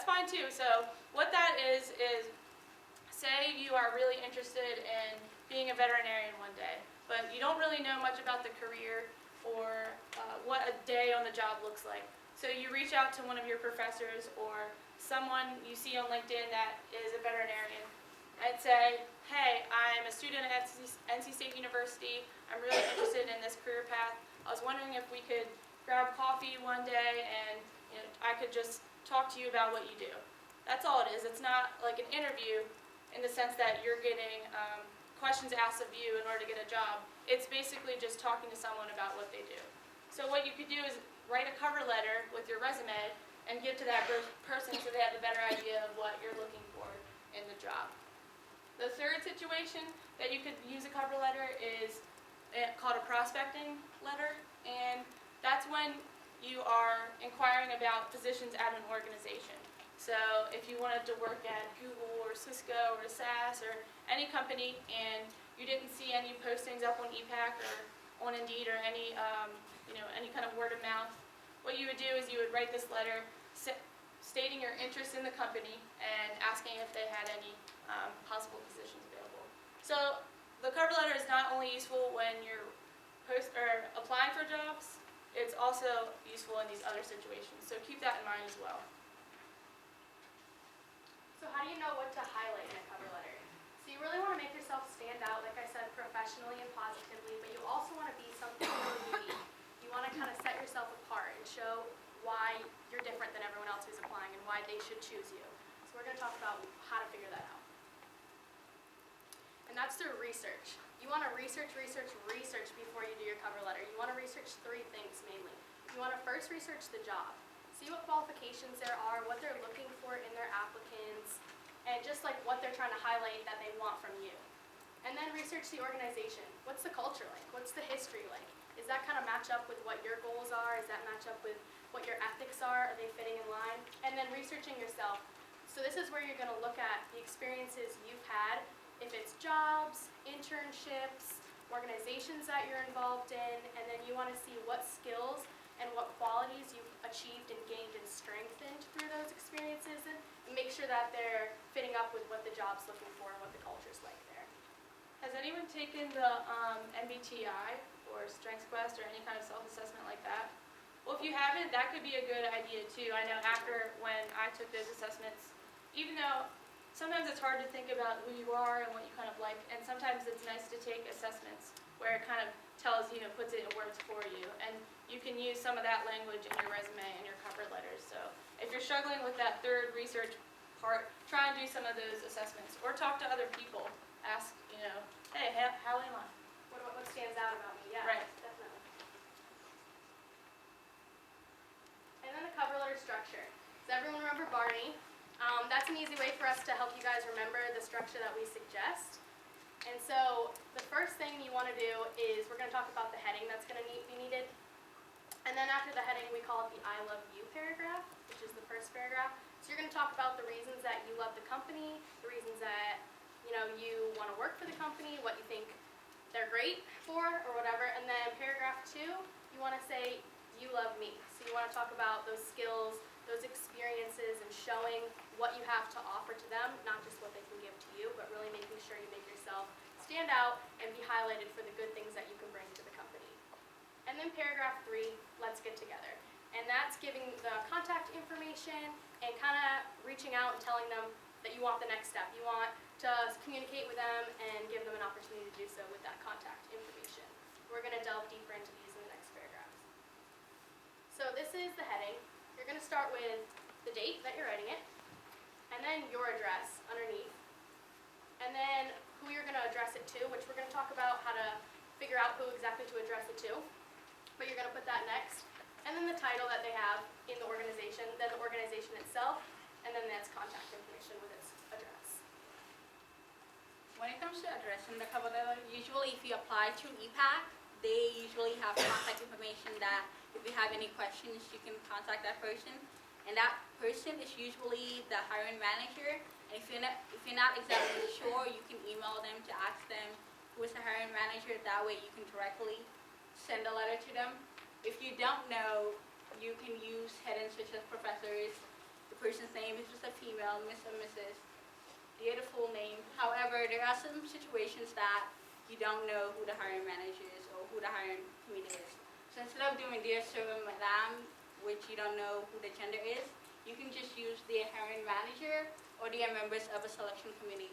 that's fine too. So what that is say you are really interested in being a veterinarian one day, but you don't really know much about the career or what a day on the job looks like. So you reach out to one of your professors or someone you see on LinkedIn that is a veterinarian and say, hey, I'm a student at NC State University. I'm really interested in this career path. I was wondering if we could grab coffee one day and I could just talk to you about what you do. That's all it is. It's not like an interview in the sense that you're getting questions asked of you in order to get a job. It's basically just talking to someone about what they do. So what you could do is write a cover letter with your resume and give to that person so they have a better idea of what you're looking for in the job. The third situation that you could use a cover letter is called a prospecting letter, and that's when you are inquiring about positions at an organization. So if you wanted to work at Google or Cisco or SAS or any company and you didn't see any postings up on ePAC or on Indeed or any kind of word of mouth, what you would do is you would write this letter stating your interest in the company and asking if they had any possible positions available. So the cover letter is not only useful when you're applying for jobs, it's also useful in these other situations. So keep that in mind as well. So how do you know what to highlight in a cover letter? So you really want to make yourself stand out, like I said, professionally and positively, but you also want to be something really unique. You want to kind of set yourself apart and show why you're different than everyone else who's applying and why they should choose you. So we're going to talk about how to figure that out. And that's through research. You want to research before you do your cover letter. You want to research three things mainly. You want to first research the job. See what qualifications there are, what they're looking for in their applicants, and just like what they're trying to highlight that they want from you. And then research the organization. What's the culture like? What's the history like? Is that kind of match up with what your goals are? Does that match up with what your ethics are? Are they fitting in line? And then researching yourself. So this is where you're going to look at the experiences you've had, if it's jobs, internships, organizations that you're involved in, and then you want to see what skills and what qualities you've achieved and gained and strengthened through those experiences, and make sure that they're fitting up with what the job's looking for and what the culture's like there. Has anyone taken the MBTI or Strengths Quest or any kind of self-assessment like that? Well, if you haven't, that could be a good idea too. I know after when I took those assessments, even though sometimes it's hard to think about who you are and what you kind of like, and sometimes it's nice to take assessments where it kind of tells you, puts it in words for you, and you can use some of that language in your resume and your cover letters. So if you're struggling with that third research part, try and do some of those assessments, or talk to other people. Ask, hey, how am I? What stands out about me? Yeah, Right. definitely. And then the cover letter structure. Does everyone remember Barney? That's an easy way for us to help you guys remember the structure that we suggest. And so the first thing you want to do is we're going to talk about the heading that's going to be needed. And then after the heading, we call it the I love you paragraph, which is the first paragraph. So you're going to talk about the reasons that you love the company, the reasons that you want to work for the company, what you think they're great for, or whatever. And then paragraph 2, you want to say, you love me. So you want to talk about those skills, those experiences, and showing what you have to offer to them, not just what they can give to you, but really making sure you make yourself stand out and be highlighted for the good things that you can bring to the company. And then paragraph 3, let's get together. And that's giving the contact information and kind of reaching out and telling them that you want the next step. You want to communicate with them and give them an opportunity to do so with that contact information. We're going to delve deeper into these in the next paragraphs. So this is the heading. You're going to start with the date that you're writing it, and then your address underneath, and then who you're going to address it to, which we're going to talk about how to figure out who exactly to address it to, but you're going to put that next, and then the title that they have in the organization, then the organization itself, and then that's contact information with its address. When it comes to addressing the cover letter, usually if you apply through ePAC, they usually have contact information that if you have any questions, you can contact that person. And that person is usually the hiring manager. And if you're not exactly sure, you can email them to ask them who is the hiring manager. That way you can directly send a letter to them. If you don't know, you can use headings such as professors, the person's name is just a female, Miss or Mrs., they the full name. However, there are some situations that you don't know who the hiring manager is or who the hiring committee is. So instead of doing dear sir and madam, which you don't know who the gender is, you can just use the hiring manager or the members of a selection committee.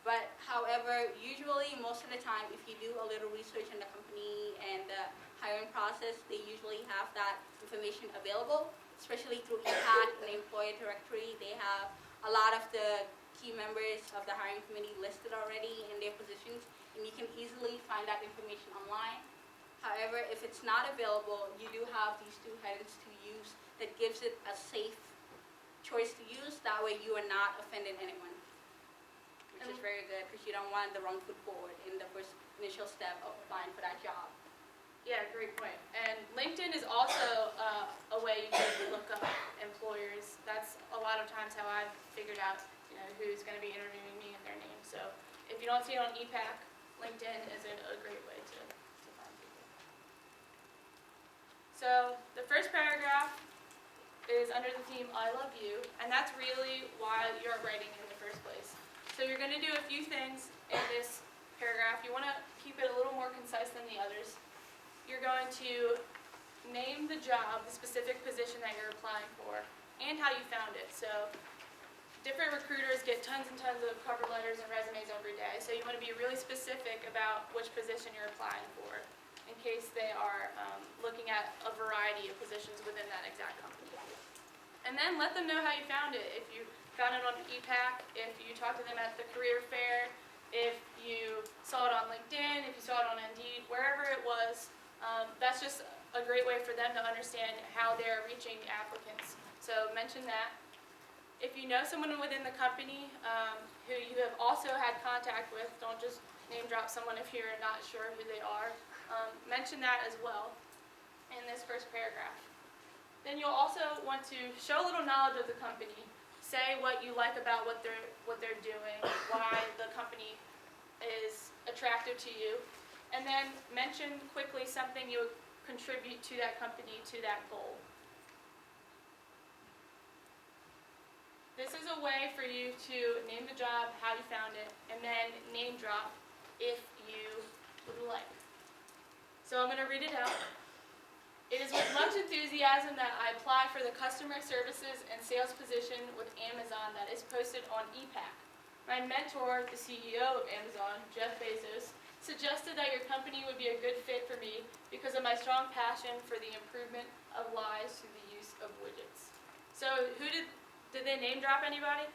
But however, usually most of the time, if you do a little research on the company and the hiring process, they usually have that information available, especially through EPAC and the employee directory. They have a lot of the key members of the hiring committee listed already in their positions, and you can easily find that information online. However, if it's not available, you do have these two headings to use that gives it a safe choice to use. That way you are not offending anyone, which is very good because you don't want the wrong foot forward in the first initial step of applying for that job. Yeah, great point. And LinkedIn is also a way you can look up employers. That's a lot of times how I've figured out, who's going to be interviewing me and their name. So if you don't see it on EPAC, LinkedIn is a great way to find people. So the first paragraph is under the theme I love you, and that's really why you're writing in the first place. So you're going to do a few things in this paragraph. You want to keep it a little more concise than the others. You're going to name the job, the specific position that you're applying for, and how you found it. So different recruiters get tons and tons of cover letters and resumes every day, so you want to be really specific about which position you're applying for in case they are looking at a variety of positions within that exact company. And then let them know how you found it. If you found it on EPAC, if you talked to them at the career fair, if you saw it on LinkedIn, if you saw it on Indeed, wherever it was, that's just a great way for them to understand how they're reaching applicants. So mention that. If you know someone within the company who you have also had contact with, don't just name drop someone if you're not sure who they are. Mention that as well in this first paragraph. Then you'll also want to show a little knowledge of the company. Say what you like about what they're doing, why the company is attractive to you, and then mention quickly something you would contribute to that company, to that goal. This is a way for you to name the job, how you found it, and then name drop if you would like. So I'm going to read it out. It is with much enthusiasm that I apply for the customer services and sales position with Amazon that is posted on EPAC. My mentor, the CEO of Amazon, Jeff Bezos, suggested that your company would be a good fit for me because of my strong passion for the improvement of lives through the use of widgets. So did they name drop anybody?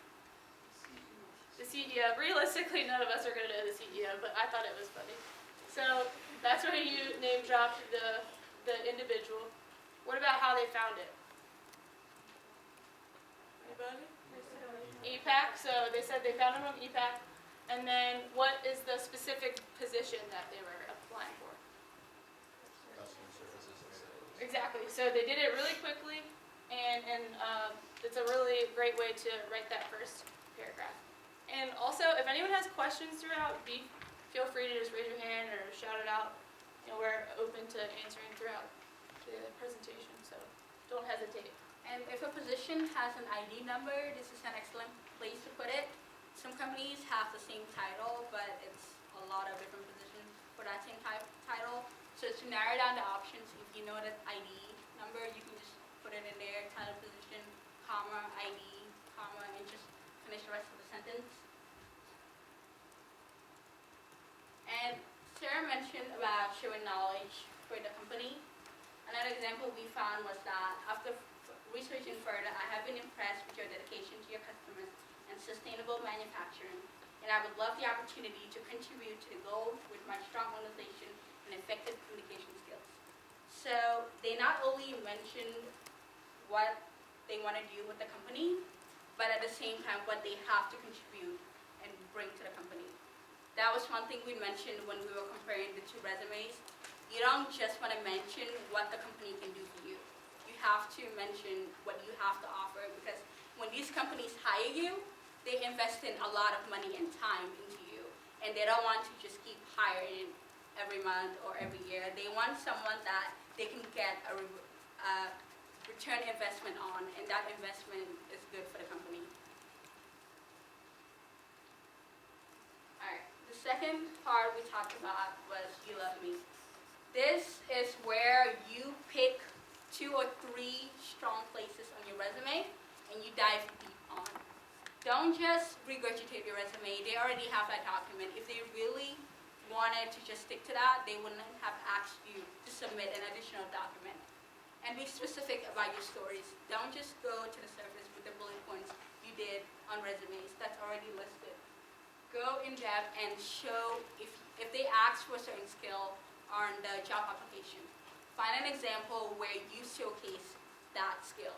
The CEO. Realistically, none of us are going to know the CEO, but I thought it was funny. So that's where you name dropped the individual. What about how they found it? Anybody? EPAC. So they said they found it on EPAC. And then what is the specific position that they were applying for? Customer services and sales. Exactly. So they did it really quickly, and it's a really great way to write that first paragraph. And also, if anyone has questions throughout, feel free to just raise your hand or shout it out. We're open to answering throughout the presentation, so don't hesitate. And if a position has an ID number, this is an excellent place to put it. Some companies have the same title, but it's a lot of different positions for that same title. So to narrow down the options, if you know that ID number, you can just put it in there, title, position, comma, ID, comma, and just finish the rest of the sentence. And Sarah mentioned about showing knowledge for the company. Another example we found was that after researching further, I have been impressed with your dedication to your customers and sustainable manufacturing, and I would love the opportunity to contribute to the goal with my strong organization and effective communication skills. So they not only mentioned what they want to do with the company, but at the same time what they have to contribute and bring to the company. That was one thing we mentioned when we were comparing the two resumes. You don't just want to mention what the company can do for you. You have to mention what you have to offer, because when these companies hire you, they invest in a lot of money and time into you, and they don't want to just keep hiring every month or every year. They want someone that they can get a return investment on, and that investment is good for the company. Alright, the second part we talked about was You Love Me. This is where you pick 2 or 3 strong places on your resume and you dive deep on. Don't just regurgitate your resume. They already have that document. If they really wanted to just stick to that, they wouldn't have asked you to submit an additional document. And be specific about your stories. Don't just go to the surface with the bullet points you did on resumes that's already listed. Go in depth and show if they ask for a certain skill on the job application. Find an example where you showcase that skill.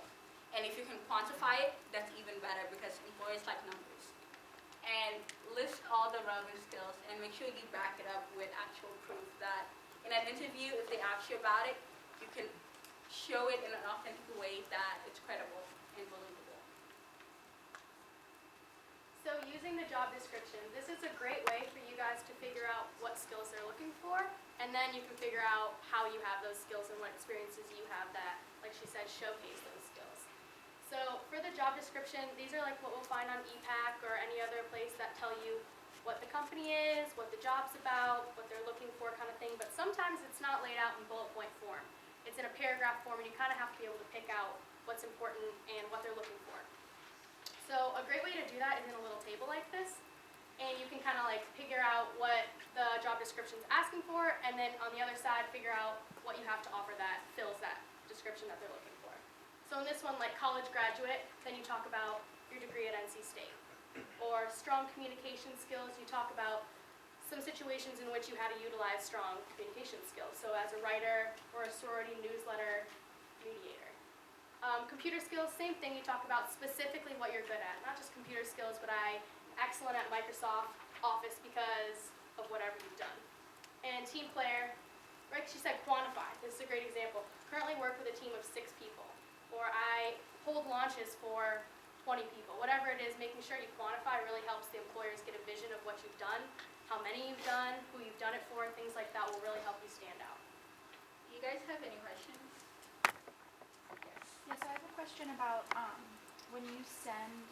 And if you can quantify it, that's even better because employers like numbers. And list all the relevant skills and make sure you back it up with actual proof that in an interview, if they ask you about it, you can show it in an authentic way that it's credible and believable. So using the job description, this is a great way for you guys to figure out what skills they're looking for, and then you can figure out how you have those skills and what experiences you have that, like she said, showcase those skills. So for the job description, these are like what we'll find on EPAC or any other place that tell you what the company is, what the job's about, what they're looking for kind of thing, but sometimes it's not laid out in bullet point form. It's in a paragraph form, and you kind of have to be able to pick out what's important and what they're looking for. So a great way to do that is in a little table like this, and you can kind of like figure out what the job description is asking for, and then on the other side figure out what you have to offer that fills that description that they're looking for. So in this one, like college graduate, then you talk about your degree at NC State. Or strong communication skills, you talk about some situations in which you had to utilize strong communication skills. So as a writer or a sorority newsletter mediator. Computer skills, same thing, you talk about specifically what you're good at. Not just computer skills, but I'm excellent at Microsoft Office because of whatever you've done. And team player, like she said, quantify. This is a great example. Currently work with a team of 6 people. Or I hold launches for 20 people. Whatever it is, making sure you quantify really helps the employers get a vision of what you've done, how many you've done, who you've done it for, things like that will really help you stand out. You guys have any questions? Yes. Yes, I have a question about when you send